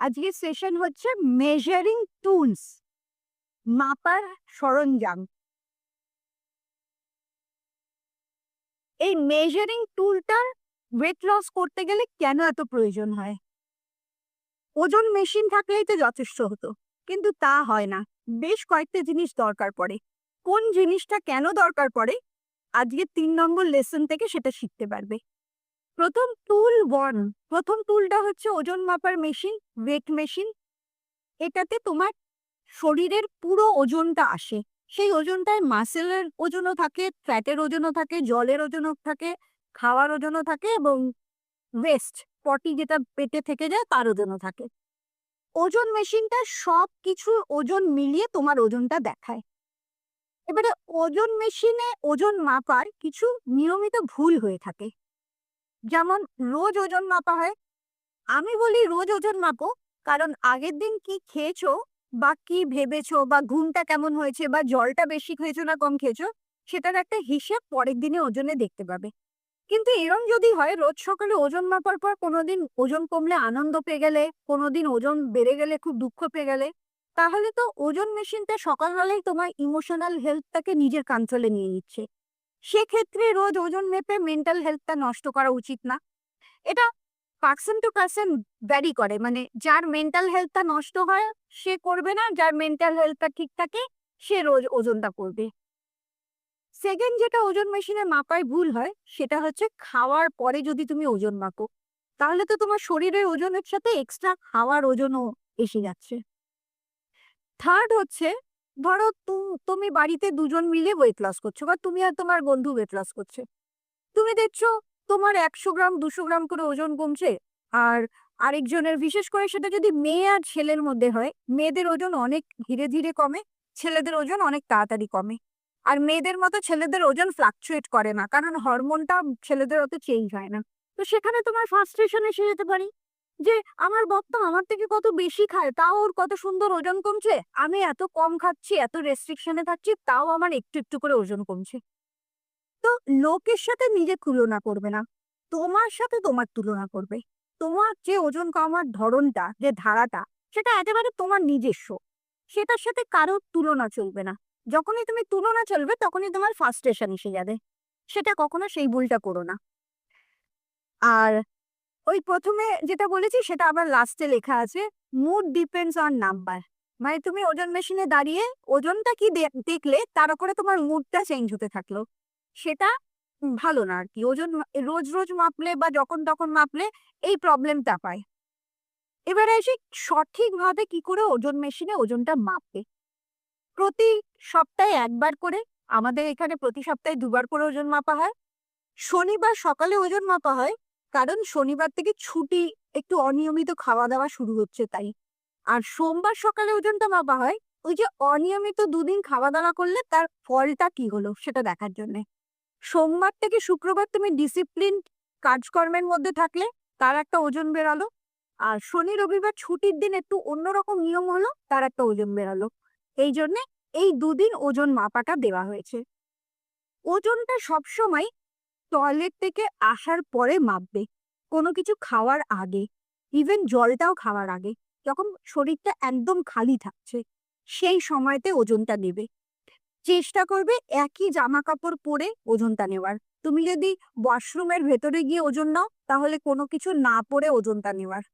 আজকের সেশন হচ্ছে measuring tools, মাপার সরঞ্জাম। এই মেজারিং টুলটার ওয়েট লস করতে গেলে কেন এত প্রয়োজন হয়? ওজন মেশিন থাকলেই তো যথেষ্ট হতো, কিন্তু তা হয় না। বেশ কয়েকটা জিনিস দরকার পড়ে। কোন জিনিসটা কেন দরকার পড়ে, আজকে 3 নম্বর লেসন থেকে সেটা শিখতে পারবে। প্রথম টুলটা হচ্ছে ওজন মাপার মেশিন, ওয়েট মেশিন। এটাতে তোমার শরীরের পুরো ওজনটা আসে। সেই ওজনটায় মাসেলের ওজনও থাকে, ফ্যাটের ওজনও থাকে, জলের ওজনও থাকে, খাওয়ার ওজনও থাকে এবং ওয়েস্ট পটি যেটা পেটে থেকে যায় তার ওজনও থাকে। ওজন মেশিনটা সব কিছুর ওজন মিলিয়ে তোমার ওজনটা দেখায়। এবারে ওজন মেশিনে ওজন মাপার কিছু নিয়মিত ভুল হয়ে থাকে। যেমন রোজ ওজন মাপা হয়। আমি বলি রোজ ওজন মাপো, কারণ আগের দিন কি খেয়েছো বা কি ভেবেছো বা ঘুমটা কেমন হয়েছে বা জলটা বেশি খেয়েছো না কম খেয়েছো, সেটার একটা হিসেব পরের দিনে ওজনে দেখতে পাবে। কিন্তু এরম যদি হয় রোজ সকালে ওজন মাপার পর কোনোদিন ওজন কমলে আনন্দ পেয়ে গেলে, কোনোদিন ওজন বেড়ে গেলে খুব দুঃখ পেয়ে গেলে, তাহলে তো ওজন মেশিনটা সকালবেলায় তোমার ইমোশনাল হেলথটাকে নিজের কন্ট্রোলে নিয়ে নিচ্ছে। সেক্ষেত্রে রোজ ওজন মেপে মেন্টাল হেলথটা নষ্ট করা উচিত না। এটা পার্সন টু পার্সন ভ্যারি করে, মানে যার মেন্টাল হেলথটা নষ্ট হয় সে করবে না, যার মেন্টাল হেলথটা ঠিক থাকে সে রোজ ওজনটা করবে। সেকেন্ড যেটা ওজন মেশিনে মাপায় ভুল হয় সেটা হচ্ছে খাওয়ার পরে যদি তুমি ওজন মাপো, তাহলে তো তোমার শরীরের ওজনের সাথে এক্সট্রা খাওয়ার ওজনও এসে যাচ্ছে। থার্ড হচ্ছে, ধরো তুমি বাড়িতে দুজন মিলে ওয়েট লস করছো বা তুমি আর তোমার বন্ধু ওয়েট লস করছে। তুমি দেখছো তোমার 100 গ্রাম 200 গ্রাম করে ওজন কমছে, আর আরেকজনের, বিশেষ করে সেটা যদি মেয়ে আর ছেলের মধ্যে হয়, মেয়েদের ওজন অনেক ধীরে ধীরে কমে, ছেলেদের ওজন অনেক তাড়াতাড়ি কমে। আর মেয়েদের মতো ছেলেদের ওজন ফ্লাকচুয়েট করে না, কারণ হরমোনটা ছেলেদের অত চেঞ্জ হয় না। তো সেখানে তোমার ফ্রাস্ট্রেশন এসে যেতে পারে যে আমার বর তো আমার থেকে কত বেশি খায়, তাও ওর কত সুন্দর ওজন কমছে, আমি এত কম খাচ্ছি, এত রেস্ট্রিকশনে থাকছি, তাও আমার একটু একটু করে ওজন কমছে। তো লোকের সাথে নিজে তুলনা করবে না, তোমার সাথে তোমার তুলনা করবে। তোমার যে ওজন কমার ধরনটা, যে ধারাটা, সেটা একেবারে তোমার নিজস্ব। সেটার সাথে কারোর তুলনা চলবে না। যখনই তুমি তুলনা চলবে তখনই তোমার ফ্রাস্ট্রেশন এসে যাবে। সেটা কখনো সেই ভুলটা করো না। আর ওই প্রথমে যেটা বলেছি সেটা আবার লাস্টে লেখা আছে, মুড ডিপেন্ডস অন নাম্বার। মানে তুমি ওজন মেশিনে দাঁড়িয়ে ওজনটা কি দেখলে তার উপরে তোমার মুডটা চেঞ্জ হতে থাকলো, সেটা ভালো না আর কি। ওজন রোজ রোজ মাপলে বা যখন তখন মাপলে এই প্রবলেমটা পায়। এবারে এসে সঠিকভাবে কি করে ওজন মেশিনে ওজনটা মাপবে। প্রতি সপ্তাহে একবার করে, আমাদের এখানে প্রতি সপ্তাহে 2বার করে ওজন মাপা হয়। শনিবার সকালে ওজন মাপা হয়, কারণ শনিবার থেকে ছুটি, একটু অনিয়মিত খাওয়া দাওয়া শুরু হচ্ছে তাই। আর সোমবার সকালে ওজনটা মাপা হয়, ওই যে অনিয়মিত 2 দিন খাওয়া দাওয়া করলে তার ফলটা কি হলো সেটা দেখার জন্য। সোমবার থেকে শুক্রবার তুমি ডিসিপ্লিন কাজকর্মের মধ্যে থাকলে তার একটা ওজন বেরালো, আর শনি রবিবার ছুটির দিন একটু অন্যরকম নিয়ম হলো, তার একটা ওজন বেরালো। এই জন্যে এই 2 দিন ওজন মাপাটা দেওয়া হয়েছে। ওজনটা সবসময় টয়লেট থেকে আসার পরে মাপবে, কোনো কিছু খাওয়ার আগে, ইভেন জলটাও খাওয়ার আগে, যখন শরীরটা একদম খালি থাকছে সেই সময়তে ওজনটা নেবে। চেষ্টা করবে একই জামা কাপড় পরে ওজনটা নেওয়ার। তুমি যদি ওয়াশরুমের ভেতরে গিয়ে ওজন নাও, তাহলে কোনো কিছু না পরে ওজনটা নেওয়ার।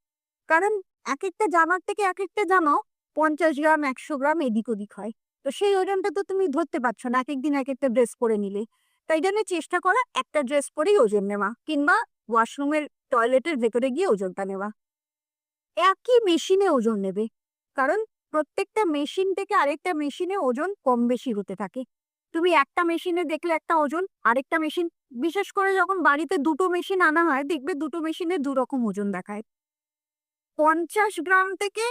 কারণ এক একটা জামার থেকে এক একটা জামাও 50 গ্রাম 100 গ্রাম এদিক ওদিক হয়। তো সেই ওজনটা তো তুমি ধরতে পারছো না এক একদিন এক একটা ড্রেস পরে নিলে। তাই জন্য চেষ্টা করা একটা ড্রেস পরেই ওজন নেওয়া, কিংবা ওয়াশরুমের টয়লেটের ভেতরে গিয়ে ওজনটা নেওয়া। একই মেশিনে ওজন নেবে, কারণ প্রত্যেকটা মেশিন থেকে আরেকটা মেশিনে ওজন কম বেশি হতে থাকে। তুমি একটা মেশিনে দেখলে একটা ওজন, আরেকটা মেশিন, বিশেষ করে যখন বাড়িতে দুটো মেশিন আনা হয় দেখবে দুটো মেশিনে 2 রকম ওজন দেখায়। 50 গ্রাম থেকে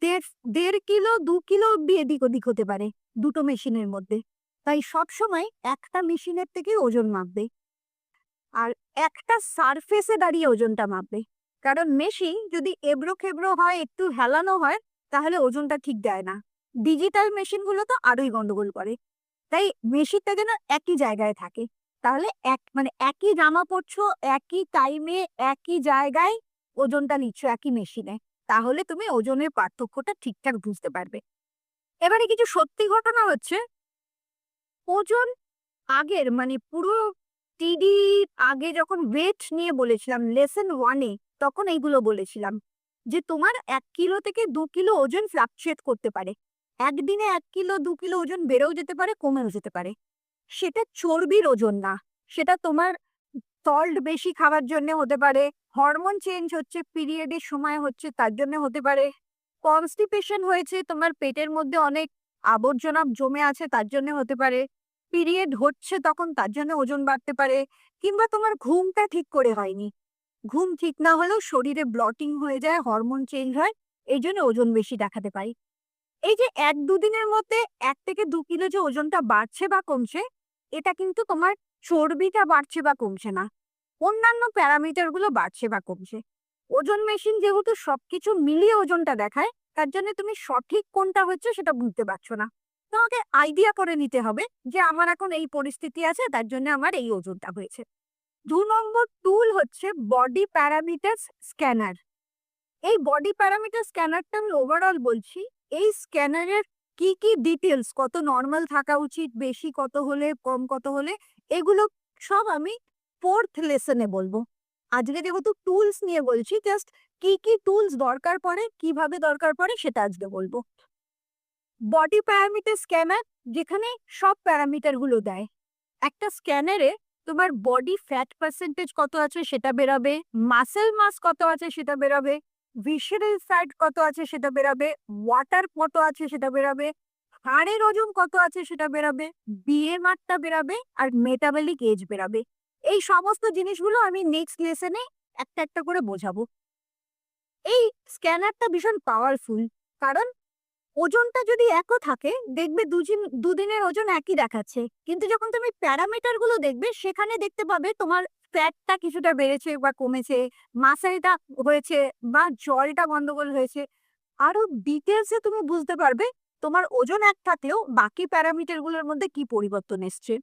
1.5 কিলো 2 কিলো অব্দি এদিক ওদিক হতে পারে দুটো মেশিনের মধ্যে। তাই সব সময় একটা মেশিনের থেকে ওজন মাপবে, আর একটা সারফেসে দাঁড়িয়ে ওজনটা মাপবে। কারণ মেশিন যদি এবড়ো খেবড়ো হয়, একটু হেলানো হয়, তাহলে ওজনটা ঠিক দেয় না। ডিজিটাল মেশিন গুলো তো আরোই গন্ডগোল করে। তাই মেশিনটা যেন একই জায়গায় থাকে, তাহলে মানে একই জামা পরছো, একই টাইমে একই জায়গায় ওজনটা নিচ্ছ একই মেশিনে, তাহলে তুমি ওজনের পার্থক্যটা ঠিকঠাক বুঝতে পারবে। এবারে কিছু সত্যি ঘটনা হচ্ছে, ওজন আগের মানে পুরো টিডি আগে যখন ওয়েট নিয়ে বলেছিলাম লেসন 1 এ, তখন এইগুলো বলেছিলাম যে তোমার 1 কিলো থেকে 2 কিলো ওজন ফ্লাকচুয়েট করতে পারে। একদিনে 1 কিলো 2 কিলো ওজন বেড়েও যেতে পারে, কমেও যেতে পারে। সেটা চর্বির ওজন না, সেটা তোমার সল্ট বেশি খাওয়ার জন্য হতে পারে, হরমোন চেঞ্জ হচ্ছে পিরিয়ডের সময় হচ্ছে তার জন্য হতে পারে, কনস্টিপেশন হয়েছে তোমার পেটের মধ্যে অনেক আবর্জনা জমে আছে তার জন্য হতে পারে, পিরিয়ড হচ্ছে তখন তার জন্য ওজন বাড়তে পারে, কিংবা তোমার ঘুমটা ঠিক করে হয়নি। ঘুম ঠিক না হলেও শরীরে ব্লটিং হয়ে যায়, হরমোন চেঞ্জ হয়, এই জন্য ওজন বেশি দেখাতে পারি। এই যে 1-2 দিনের মধ্যে 1 থেকে 2 কিলো যে ওজনটা বাড়ছে বা কমছে, এটা কিন্তু তোমার চর্বিটা বাড়ছে বা কমছে না, অন্যান্য প্যারামিটার গুলো বাড়ছে বা কমছে। ওজন মেশিন যেহেতু সবকিছু মিলিয়ে ওজনটা দেখায়, তার জন্য তুমি সঠিক কোনটা হচ্ছে সেটা বুঝতে পারছো না। তোমাকে আইডিয়া করে নিতে হবে যে আমার এখন এই পরিস্থিতি আছে, তার জন্য আমার এই ওজনটা হয়েছে। 2 নম্বর টুল হচ্ছে বডি প্যারামিটার স্ক্যানার। এই বডি প্যারামিটার স্ক্যানারটা আমি ওভারঅল বলছি। এই স্ক্যানারের কি কি ডিটেলস, কত নর্মাল থাকা উচিত, বেশি কত হলে, কম কত হলে, এগুলো সব আমি 4th লেসনে বলবো। আজকে যেহেতু টুলস নিয়ে বলছি, জাস্ট কি কি টুলস দরকার পড়ে, কিভাবে দরকার পড়ে সেটা আজকে বলবো। বডি প্যারামিটার স্ক্যানার, যেখানে সব প্যারামিটার গুলো দেয়। একটা স্ক্যানারে তোমার বডি ফ্যাট পার্সেন্টেজ কত আছে সেটা বেরাবে, মাসেল মাস কত আছে সেটা বেরাবে, ভিসারাল ফ্যাট কত আছে সেটা বেরাবে, ওয়াটার কত আছে সেটা বেরাবে, হাড়ের ওজন কত আছে সেটা বেরাবে, বিএমআরটা বেরাবে, আর মেটাবলিক এজ বেরাবে। এই সমস্ত জিনিসগুলো আমি নেক্সট লেসনে একটা একটা করে বোঝাবো। এই স্ক্যানারটা ভীষণ পাওয়ারফুল, কারণ ওজনটা যদি একও থাকে দেখবে দুদিনের ওজন একই দেখাচ্ছে, কিন্তু যখন তুমি প্যারামিটার গুলো দেখবে সেখানে দেখতে পাবে তোমার ফ্যাটটা কিছুটা বেড়েছে বা কমেছে, মাসেলটা হয়েছে বা জলটা গন্ডগোল হয়েছে। আরো ডিটেলসে তুমি বুঝতে পারবে তোমার ওজন এক থাকলেও বাকি প্যারামিটার গুলোর মধ্যে কি পরিবর্তন এসছে।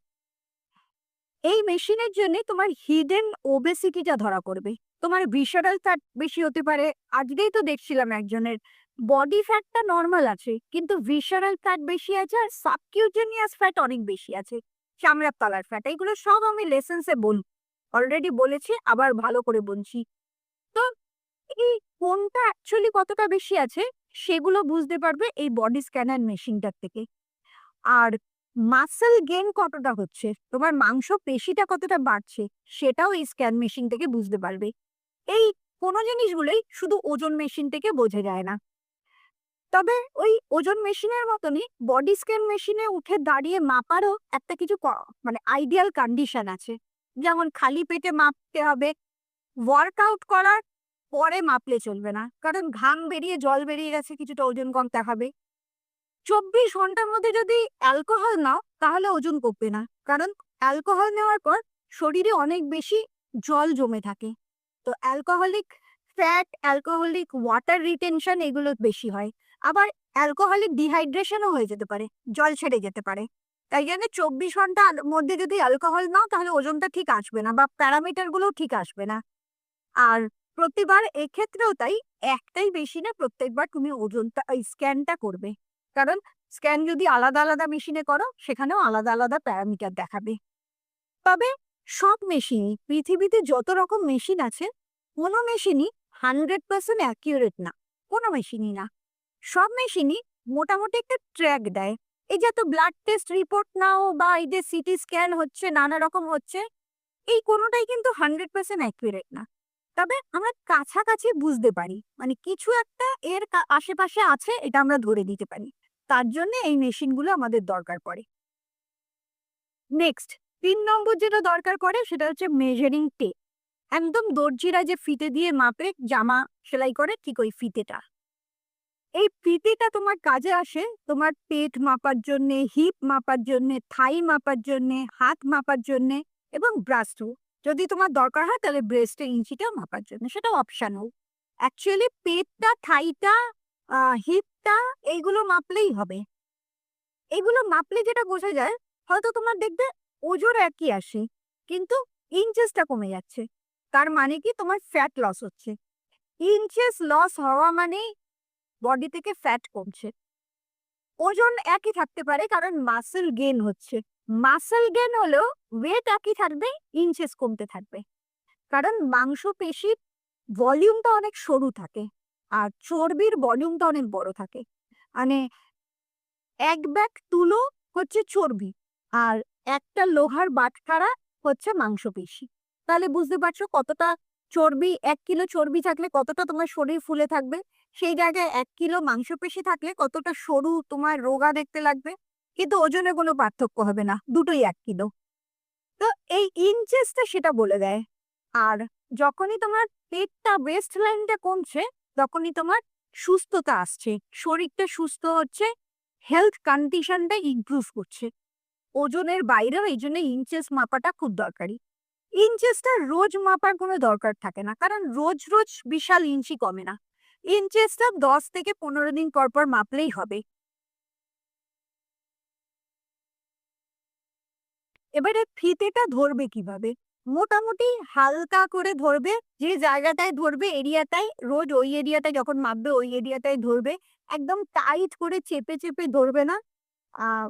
এই মেশিনের জন্য তোমার হিডেন ওবেসিটিটা ধরা করবে, তোমার ভিসারাল ফ্যাট বেশি হতে পারে। আজকেই তো দেখছিলাম একজনের বডি ফ্যাটটা নর্মাল আছে কিন্তু ভিসারাল ফ্যাট বেশি আছে, আর সাবকিউটেনিয়াস ফ্যাট অনেক বেশি আছে, চামড়ার তলার ফ্যাট। এগুলো সব আমি লেসেন্সে অলরেডি বলেছি, আবার ভালো করে বলছি। তো এই কোনটা অ্যাকচুয়ালি কতটা বেশি আছে সেগুলো বুঝতে পারবে এই বডি স্ক্যানার মেশিনটার থেকে। আর মাসল গেইন কতটা হচ্ছে, তোমার মাংস পেশিটা কতটা বাড়ছে, সেটাও এই স্ক্যান মেশিন থেকে বুঝতে পারবে। এই কোনো জিনিসগুলোই শুধু ওজন মেশিন থেকে বোঝা যায় না। তবে ওই ওজন মেশিনের মতনই বডি স্ক্যান মেশিনে উঠে দাঁড়িয়ে মাপারও একটা কিছু মানে আইডিয়াল কন্ডিশন আছে। যেমন খালি পেটে মাপতে হবে, ওয়ার্কআউট করার পরে মাপলে চলবে না, কারণ ঘাম বেরিয়ে জল বেরিয়ে গেছে, কিছুটা ওজন কম দেখাবে। 24 ঘন্টার মধ্যে যদি অ্যালকোহল নাও তাহলে ওজন কমবে না, কারণ অ্যালকোহল নেওয়ার পর শরীরে অনেক বেশি জল জমে থাকে। তো alcoholic fat, alcoholic water retention এগুলো বেশি হয়। আবার অ্যালকোহলিক ডিহাইড্রেশনও হয়ে যেতে পারে, জল ছেড়ে যেতে পারে। তাই জন্য 24 ঘন্টার মধ্যে যদি অ্যালকোহল নাও তাহলে ওজনটা ঠিক আসবে না বা প্যারামিটার গুলো ঠিক আসবে না। আর প্রতিবার এক্ষেত্রেও তাই, একটাই বেশি না, প্রত্যেকবার তুমি ওজনটা স্ক্যানটা করবে, কারণ স্ক্যান যদি আলাদা আলাদা মেশিনে করো সেখানেও আলাদা আলাদা প্যারামিটার দেখাবে। তবে সব মেশিনই, পৃথিবীতে যত রকম মেশিন আছে কোনো মেশিনই 100% অ্যাকিউরেট না, কোনো মেশিনই না। সব মেশিনই মোটামুটি একটা ট্র্যাক দেয়। এই যে এত ব্লাড টেস্ট রিপোর্ট নাও বা এই যে সিটি স্ক্যান হচ্ছে, নানা রকম হচ্ছে, এই কোনোটাই কিন্তু 100% অ্যাকিউরেট না। তবে আমরা কাছাকাছি বুঝতে পারি, মানে কিছু একটা এর আশেপাশে আছে এটা আমরা ধরে দিতে পারি। তার জন্য এই মেশিনগুলো আমাদের দরকার পড়ে। নেক্সট 3 নম্বর যেটা দরকার পড়ে সেটা হচ্ছে মেজারিং টেপ। একদম দর্জিরা যে ফিতে দিয়ে মাপে জামা সেলাই করে, ঠিক ওই ফিতেটা। এই ফিতেটা তোমার কাজে আসে তোমার পেট মাপার জন্য, হিপ মাপার জন্য, থাই মাপার জন্য, হাত মাপার জন্য, এবং ব্রাস্টও যদি তোমার দরকার হয় তাহলে ব্রেস্টের ইঞ্চিটা মাপার জন্য, সেটা অপশনাল। অ্যাকচুয়ালি পেটটা, থাইটা, হিপটা এইগুলো মাপলেই হবে। এগুলো মাপলে যেটা বোঝা যায়, হয়তো তোমার দেখবে ওজন একই আসে কিন্তু ইঞ্চেসটা কমে যাচ্ছে, তার মানে কি তোমার ফ্যাট লস হচ্ছে। ইঞ্চেস লস হওয়া মানেই বডি থেকে ফ্যাট কমছে। ওজন একই থাকতে পারে কারণ মাসেল গেন হচ্ছে। মাসেল গেন হলেও ওয়েট একই থাকবে, ইঞ্চেস কমতে থাকবে। কারণ মাংসপেশির ভলিউমটা অনেক সরু থাকে আর চর্বির ভলিউমটা অনেক বড় থাকে। মানে এক ব্যাগ তুলো হচ্ছে চর্বি আর একটা লোহার বাটখারা হচ্ছে মাংসপেশি। তাহলে বুঝতে পারছো কতটা চর্বি, 1 কিলো চর্বি থাকলে কতটা তোমার শরীর ফুলে থাকবে, সেই জায়গায় 1 কিলো মাংসপেশি থাকলে কতটা সরু তোমার রোগা দেখতে লাগবে। কিন্তু ওজনে কোনো পার্থক্য হবে না, দুটোই 1 কিলো। তো এই ইঞ্চেসটা সেটা বলে দেয়। আর যখনই তোমার পেটটা, ওয়েস্ট লাইনটা কমছে, তখনই তোমার সুস্থতা আসছে, শরীরটা সুস্থ হচ্ছে, হেলথ কন্ডিশনটা ইমপ্রুভ করছে। ওজনের বাইরেও এই জন্য ইঞ্চেস মাপাটা খুব দরকারি। ইঞ্চেসটা রোজ মাপার কোনো দরকার থাকে না, কারণ রোজ রোজ বিশাল ইঞ্চি কমে না। ইঞ্চেসটা 10 থেকে 15 দিন পর পর মাপলেই হবে। এবারে ফিতেটা ধরবে কিভাবে? মোটামুটি হালকা করে ধরবে, যে জায়গাটায় ধরবে এরিয়াটায়, রোজ ওই এরিয়াটায় যখন মাপবে ওই এরিয়াটায় ধরবে। একদম টাইট করে চেপে চেপে ধরবে না। আহ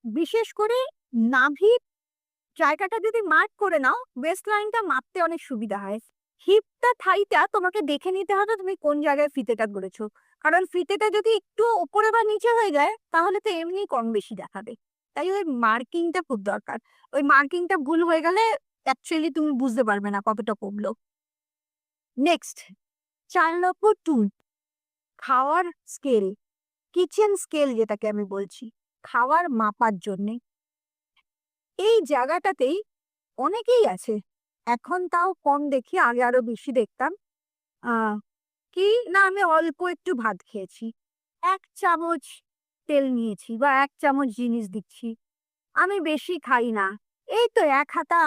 বিশেষ করে নাভির জায়গাটা যদি মার্ক করে নাও, ওয়েস্ট লাইনটা মাপতে অনেক সুবিধা হয়। হিপটা, থাইটা তোমাকে দেখে নিতে হবে তুমি কোন জায়গায় ফিতেটা ধরেছো। কারণ ফিতেটা যদি একটু উপরে বা নিচে হয়ে যায় তাহলে তো এমনি কম বেশি দেখাবে। তাই ওই মার্কিংটা খুব দরকার। ওই মার্কিংটা ভুল হয়ে গেলে অ্যাকচুয়ালি তুমি বুঝতে পারবে না কতটা কমলো। নেক্সট, 4 নম্বর 2, খাওয়ার স্কেল, কিচেন স্কেল যেটাকে আমি বলছি, খাওয়ার মাপার জন্যে। এই জায়গাটাতেই অনেকেই আছে, এখন তাও কম দেখি, আগে আরো বেশি দেখতাম। আহ কি না, আমি অল্প একটু ভাত খেয়েছি, 1 চামচ তেল নিয়েছি বা 1 চামচ জিনিস দিচ্ছি, আমি বেশি খাই না, এই তো 1 হাতা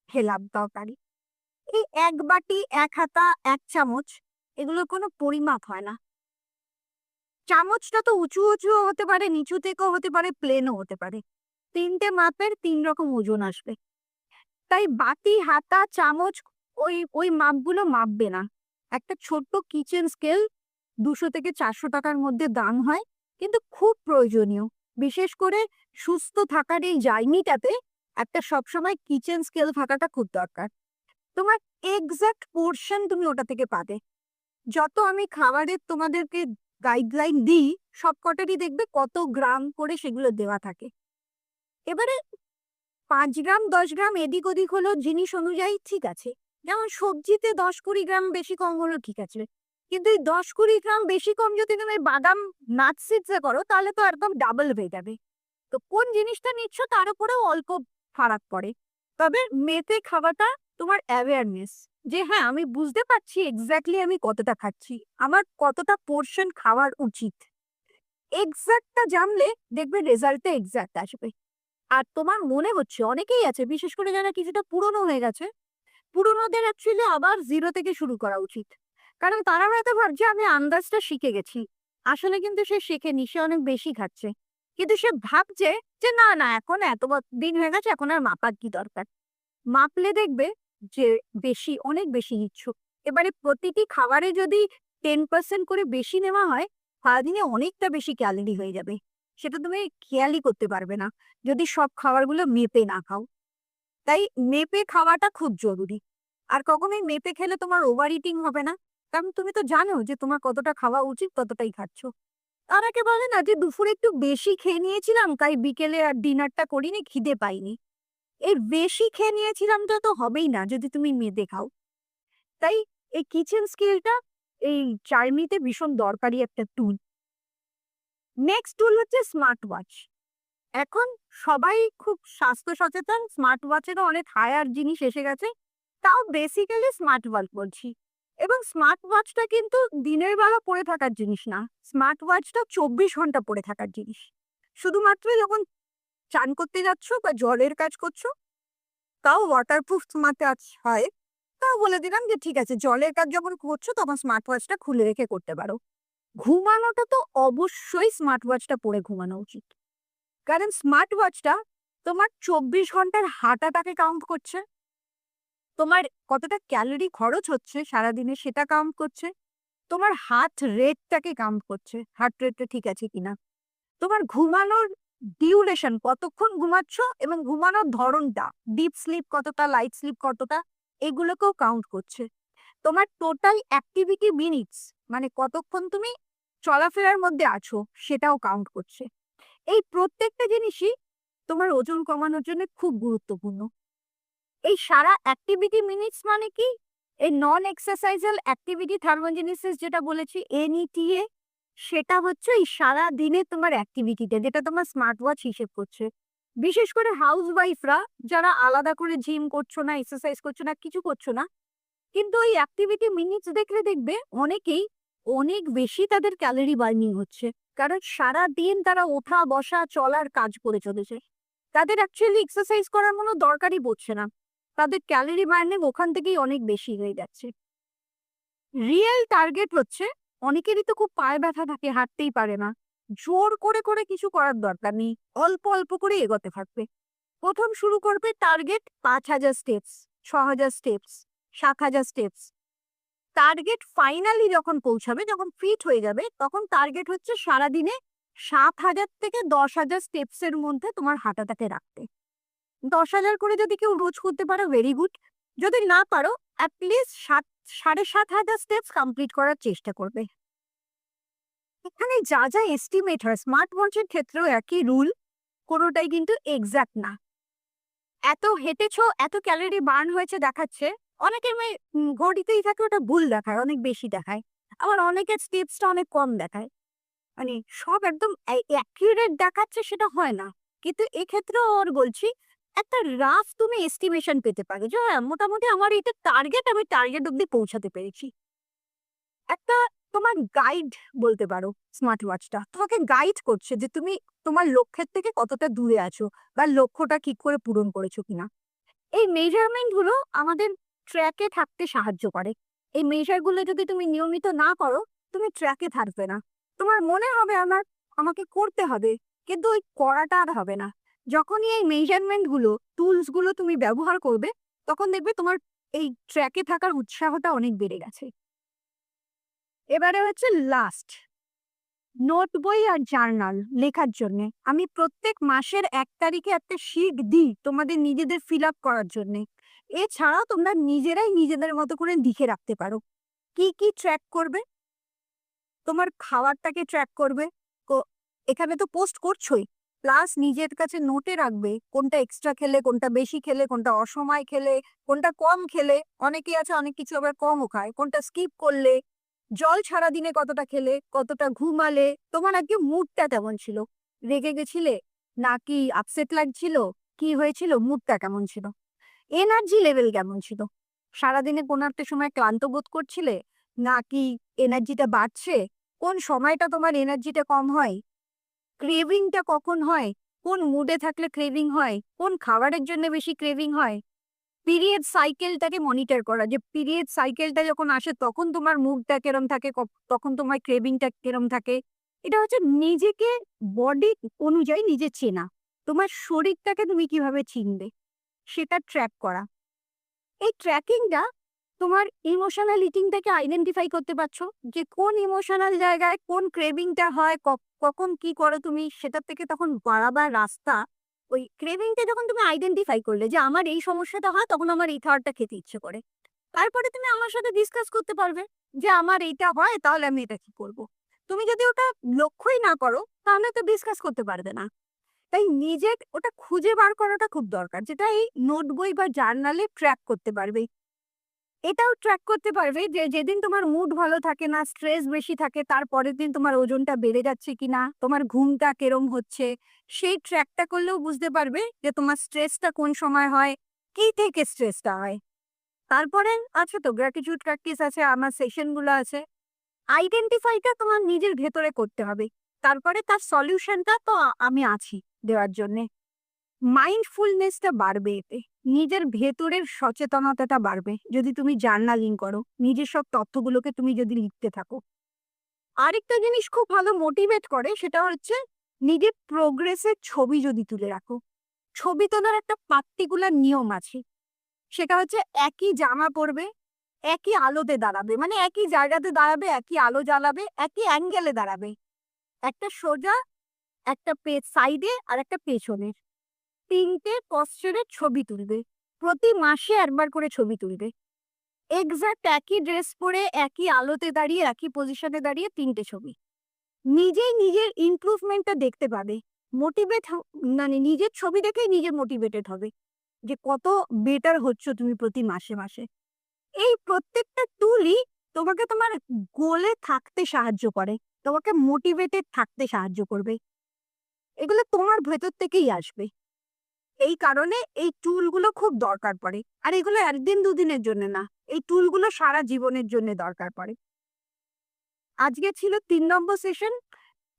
খেলাম তরকারি। এই 1 বাটি 1 হাতা 1 চামচ, এগুলো কোনো পরিমাপ হয় না। চামচটা তো উঁচু উঁচু হতে পারে, নিচু থেকেও হতে পারে, প্লেনও হতে পারে। 3টে মাপের 3 রকম ওজন আসবে। তাই বাটি, হাতা, চামচ ওই ওই মাপগুলো মাপবে না। একটা ছোট্ট কিচেন স্কেল 200 থেকে 400 টাকার মধ্যে দাম হয়, কিন্তু খুব প্রয়োজনীয়। বিশেষ করে সুস্থ থাকার এই জার্নিটাতে একটা সবসময় কিচেন স্কেল থাকাটা খুব দরকার। তোমার এক্সাক্ট পোর্শন তুমি ওটা থেকে পাবে। যত আমি খাবারের তোমাদেরকে গাইডলাইন দিই, সবকটারই দেখবে কত গ্রাম করে সেগুলো দেওয়া থাকে। এবারে 5 গ্রাম 10 গ্রাম এদিক ওদিক হলো জিনিস অনুযায়ী ঠিক আছে। যেমন সবজিতে 10-20 গ্রাম বেশি কম হলো ঠিক আছে, কিন্তু এই 10-20 গ্রাম বেশি কম যদি তুমি বাদাম, নাট সিডসে করো তাহলে তো একদম ডাবল হয়ে যাবে। তো কোন জিনিসটা নিচ্ছ তার উপরেও অল্প ফারাক পড়ে। তবে মেপে খাওয়াটা তোমার অ্যাওয়ারনেস, যে হ্যাঁ আমি বুঝতে পারছি এক্স্যাক্টলি আমি কতটা খাচ্ছি, আমার কতটা পোর্শন খাওয়ার উচিত, এক্স্যাক্টটা জানলে দেখবে রেজাল্টটা এক্স্যাক্ট আসবে। আর তোমার মনে হচ্ছে অনেকেই আছে, বিশেষ করে যারা কিছুটা পুরনো হয়ে গেছে, পুরনোদের অ্যাকচুয়ালি আবার 0 থেকে শুরু করা উচিত। কারণ তারা হয়তো ভাবছে আমি আন্দাজটা শিখে গেছি, আসলে কিন্তু সে শেখেনি, সে অনেক বেশি খাচ্ছে। কিন্তু সে ভাবছে যে না না, এখন এত দিন হয়ে গেছে, এখন আর মাপার কি দরকার। মাপলে দেখবে যে বেশি, অনেক বেশি নিচ্ছ। এবারে প্রতিটি খাবারে যদি 10% করে বেশি নেওয়া হয়, সারাদিনে অনেকটা বেশি ক্যালোরি হয়ে যাবে। সেটা তুমি খেয়ালই করতে পারবে না যদি সব খাবারগুলো মেপে না খাও। তাই মেপে খাওয়াটা খুব জরুরি। আর কখনোই মেপে খেলে তোমার ওভার ইটিং হবে না, কারণ তুমি তো জানো যে তোমার কতটা খাওয়া উচিত ততটাই খাচ্ছ। অনেকে বলে না যে দুপুরে একটু বেশি খেয়ে নিয়েছিলাম তাই বিকেলে আর ডিনারটা করিনি, খিদে পাইনি। এই বেশি খেয়ে নিয়েছিলামটা তো হবেই না যদি তুমি মেপে খাও। তাই এই কিচেন স্কিলটা এই জার্নিতে ভীষণ দরকারি একটা টুল। নেক্সট টুল হচ্ছে স্মার্ট ওয়াচ। এখন সবাই খুব স্বাস্থ্য সচেতন, স্মার্ট ওয়াচেরও অনেক হায়ার জিনিস এসে গেছে, তাও বেসিক্যালি স্মার্ট ওয়াচ বলছি। এবং স্মার্ট ওয়াচটা কিন্তু দিনের বেলা পরে থাকার জিনিস না, স্মার্ট ওয়াচটা 24 ঘন্টা পরে থাকার জিনিস। শুধুমাত্র যখন চান করতে যাচ্ছ বা জলের কাজ করছো, তাও ওয়াটারপ্রুফ স্মার্ট ওয়াচ হয়, তাও বলে দিলাম যে ঠিক আছে, জলের কাজ যখন করছো তখন স্মার্ট ওয়াচটা খুলে রেখে করতে পারো। ঘুমানোটা তো অবশ্যই স্মার্ট ওয়াচটা পরে ঘুমানো উচিত, কারণ স্মার্ট ওয়াচটা তোমার 24 ঘন্টার হাঁটাটাকে কাউন্ট করছে। তোমার কতটা ক্যালোরি খরচ হচ্ছে সারাদিনে সেটা কাউন্ট করছে। তোমার হার্ট রেটটাকে কাউন্ট করছে। হার্ট রেটটা ঠিক আছে কিনা। তোমার ঘুমানোর ডিউরেশন কতক্ষণ ঘুমাচ্ছ এবং ঘুমানোর ধরনটা, ডিপ স্লিপ কতটা, লাইট স্লিপ কতটা, এগুলোকেও কাউন্ট করছে। তোমার টোটাল অ্যাক্টিভিটি মিনিটস মানে কতক্ষণ তুমি চলাফেরার মধ্যে আছো সেটাও কাউন্ট করছে। এই প্রত্যেকটা জিনিসই তোমার ওজন কমানোর জন্য খুব গুরুত্বপূর্ণ। এই সারা অ্যাক্টিভিটি মিনিটস মানে কি? এই নন এক্সারসাইজাল অ্যাক্টিভিটি থার্মোজেনেসিস যেটা বলেছি NETA, সেটা হচ্ছে এই সারা দিনে তোমার অ্যাক্টিভিটিতে, যেটা তোমার স্মার্ট ওয়াচ হিসেব করছে। বিশেষ করে হাউস ওয়াইফরা যারা আলাদা করে জিম করছো না, এক্সারসাইজ করছো না, কিছু করছো না, কিন্তু ওই অ্যাক্টিভিটি মিনিটস দেখলে দেখবে অনেকেই অনেক বেশি তাদের ক্যালোরি বার্নিং হচ্ছে। কারণ সারা দিন তারা ওঠা বসা চলার কাজ করে চলেছে। তাদের অ্যাকচুয়ালি এক্সারসাইজ করার কোনো দরকারই পড়ছে না। তাদের ক্যালোরি বার্নিং ওখান থেকেই অনেক বেশি হয়ে যাচ্ছে। রিয়েল টার্গেট হচ্ছে, অনেকেরই তো খুব পায়ে ব্যথা থাকে, হাঁটতেই পারে না। জোর করে করে কিছু করার দরকার নেই, অল্প অল্প করে এগোতে থাকবে। প্রথম শুরু করবে target 5,000 steps, 6,000 steps, 7,000 steps. Target finally যখন পৌঁছাবে, যখন ফিট হয়ে যাবে, তখন টার্গেট হচ্ছে সারাদিনে 7,000 থেকে 10,000 স্টেপসের মধ্যে তোমার হাঁটাটাকে রাখতে। 10,000 করে যদি কেউ রোজ করতে পারো, ভেরি গুড। যদি না পারো, অ্যাটলিস্ট 7,500 স্টেপস কমপ্লিট করার চেষ্টা করবে। এখানে যা যা এস্টিমেট হয়, স্মার্ট ওয়াচের ক্ষেত্রেও একই রুল, কোনোটাই কিন্তু এক্সাক্ট না। এত হেঁটেছো, এত ক্যালোরি বার্ন হয়েছে দেখাচ্ছে, অনেকের ঘড়িতেই থাকে, ওটা ভুল দেখায়, অনেক বেশি দেখায়। আবার অনেকের স্টেপসটা অনেক কম দেখায়। মানে সব একদম অ্যাকিউরেট দেখাচ্ছে সেটা হয় না। কিন্তু এক্ষেত্রেও ওর বলছি, একটা রাফ তুমি এস্টিমেশন পেতে পারো যে হ্যাঁ, মোটামুটি আমার এটা টার্গেট, আমি টার্গেট অব্দি পৌঁছাতে পেরেছি। একটা তোমার গাইড বলতে পারো, স্মার্ট ওয়াচটা তোমাকে গাইড করছে যে তুমি তোমার লক্ষ্যের থেকে কতটা দূরে আছো বা লক্ষ্যটা ঠিক করে পূরণ করেছো কিনা। এই মেজারমেন্ট গুলো আমাদের ট্র্যাকে থাকতে সাহায্য করে। এই মেজার গুলো যদি তুমি নিয়মিত না করো, তুমি ট্র্যাকে থাকবে না। তোমার মনে হবে আমাকে করতে হবে, কিন্তু ওই করাটা আর হবে না। যখনই এই মেজারমেন্ট গুলো, টুলস গুলো তুমি ব্যবহার করবে, তখন দেখবে তোমার এই ট্র্যাকে থাকার উৎসাহটা অনেক বেড়ে গেছে। এবারে হচ্ছে লাস্ট, নোট বই আর জার্নাল লেখার জন্য। আমি প্রত্যেক মাসের 1 তারিখে একটা শিট দিই তোমাদের নিজেদের ফিল আপ করার জন্য। এছাড়াও তোমরা নিজেরাই নিজেদের মতো করে লিখে রাখতে পারো কি কি ট্র্যাক করবে। তোমার খাবারটাকে ট্র্যাক করবে, এখানে তো পোস্ট করছোই, প্লাস নিজের কাছে নোটে রাখবে কোনটা এক্সট্রা খেলে, কোনটা বেশি খেলে, কোনটা অসময় খেলে, কোনটা কম খেলে। অনেকেই আছে অনেক কিছু আবার কমও খায়, কোনটা স্কিপ করলে, জল সারাদিনে কতটা খেলে, কতটা ঘুমালে, তোমার আজকে মুডটা কেমন ছিল, রেগে গেছিলে নাকি আপসেট লাগছিল, কি হয়েছিল, মুডটা কেমন ছিল, এনার্জি লেভেল কেমন ছিল, সারাদিনে কোনো একটা সময় ক্লান্ত বোধ করছিলে নাকি এনার্জিটা বাড়ছে, কোন সময়টা তোমার এনার্জিটা কম হয়, ক্রেভিংটা কখন হয়, কোন মুডে থাকলে ক্রেভিং হয়, কোন খাবারের জন্য বেশি ক্রেভিং হয়। পিরিয়ড সাইকেলটাকে মনিটর করা, যে পিরিয়ড সাইকেলটা যখন আসে তখন তোমার মুডটা কেরম থাকে, তখন তোমার ক্রেভিংটা কেরম থাকে। এটা হচ্ছে নিজেকে বডি অনুযায়ী নিজে চেনা। তোমার শরীরটাকে তুমি কিভাবে চিনবে সেটা ট্র্যাক করা। এই ট্র্যাকিংটা তোমার ইমোশনাল ইটিংটাকে আইডেন্টিফাই করতে পারছো, যে কোন ইমোশনাল জায়গায় কোন ক্রেভিংটা হয়, কখন কি করো তুমি, সেটার থেকে তখন বাড়াবার রাস্তা। ওই ক্রেভিংটা যখন তুমি আইডেন্টিফাই করলে যে আমার এই সমস্যাটা হয়, তখন আমার এই খাবারটা খেতে ইচ্ছে করে, তারপরে তুমি আমার সাথে ডিসকাস করতে পারবে যে আমার এইটা হয়, তাহলে আমি এটা কি করব। তুমি যদি ওটা লক্ষ্যই না করো, তাহলে তো ডিসকাস করতে পারবে না। তাই নিজে ওটা খুঁজে বার করাটা খুব দরকার, যেটা এই নোট বই বা জার্নালে ট্র্যাক করতে পারবে। এটাও ট্র্যাক করতে পারবে যে যেদিন তোমার মুড ভালো থাকে না, স্ট্রেস বেশি থাকে, তার পরের দিন তোমার ওজনটা বেড়ে যাচ্ছে কিনা, তোমার ঘুমটা কেরম হচ্ছে, সেই ট্র্যাকটা করলেও বুঝতে পারবে যে তোমার স্ট্রেসটা কোন সময় হয়, কি থেকে স্ট্রেসটা হয়। তারপরে আছে তো গ্র্যাটিটিউড প্র্যাকটিস আছে, আমার সেশন গুলো আছে। আইডেন্টিফাইটা তোমার নিজের ভেতরে করতে হবে, তারপরে তার সলিউশনটা তো আমি আছি দেওয়ার জন্যে। মাইন্ডফুলনেসটা বাড়বে এতে, নিজের ভেতরের সচেতনতাটা বাড়বে যদি তুমি জার্নালিং করো, নিজের সব তথ্যগুলোকে তুমি যদি লিখতে থাকো। আরেকটা জিনিস খুব ভালো মোটিভেট করে, সেটা হচ্ছে নিজের প্রোগ্রেসের ছবি যদি তুলে রাখো। ছবি তোলার একটা পার্টিকুলার নিয়ম আছে। সেটা হচ্ছে একই জামা পরবে, একই আলোতে দাঁড়াবে, মানে একই জায়গাতে দাঁড়াবে, একই আলো জ্বালাবে, একই অ্যাঙ্গেলে দাঁড়াবে, একটা সোজা, একটা সাইডে আর একটা পেছনের, 3টে পশ্চারের ছবি তুলবে। প্রতি মাসে একবার করে ছবি তুলবে। এক্সাক্ট একই ড্রেস পরে, একই আলোতে দাঁড়িয়ে, একই পজিশনে দাঁড়িয়ে 3টে ছবি। নিজেই নিজের ইমপ্রুভমেন্টটা দেখতে পাবে। মোটিভেট মানে নিজের ছবি দেখেই নিজে মোটিভেটেড হবে যে কত বেটার হচ্ছ তুমি প্রতি মাসে মাসে। এই প্রত্যেকটা টুলই তোমাকে তোমার গোলে থাকতে সাহায্য করে, তোমাকে মোটিভেটেড থাকতে সাহায্য করবে। এগুলো তোমার ভেতর থেকেই আসবে। এই কারণে এই টুলগুলো খুব দরকার পড়ে। আর এগুলো একদিন দুদিনের জন্য না, এই টুলগুলো সারা জীবনের জন্য দরকার পড়ে। আজকে ছিল 3 নম্বর সেশন।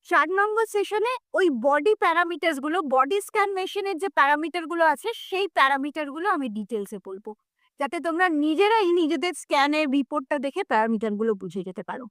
4 নম্বর সেশনে ওই বডি প্যারামিটারস গুলো, বডি স্ক্যান মেশিনের যে প্যারামিটার গুলো আছে সেই প্যারামিটার গুলো আমি ডিটেলসে বলবো, যাতে তোমরা নিজেরাই নিজেদের স্ক্যানের রিপোর্টটা দেখে প্যারামিটার গুলো বুঝে যেতে পারো।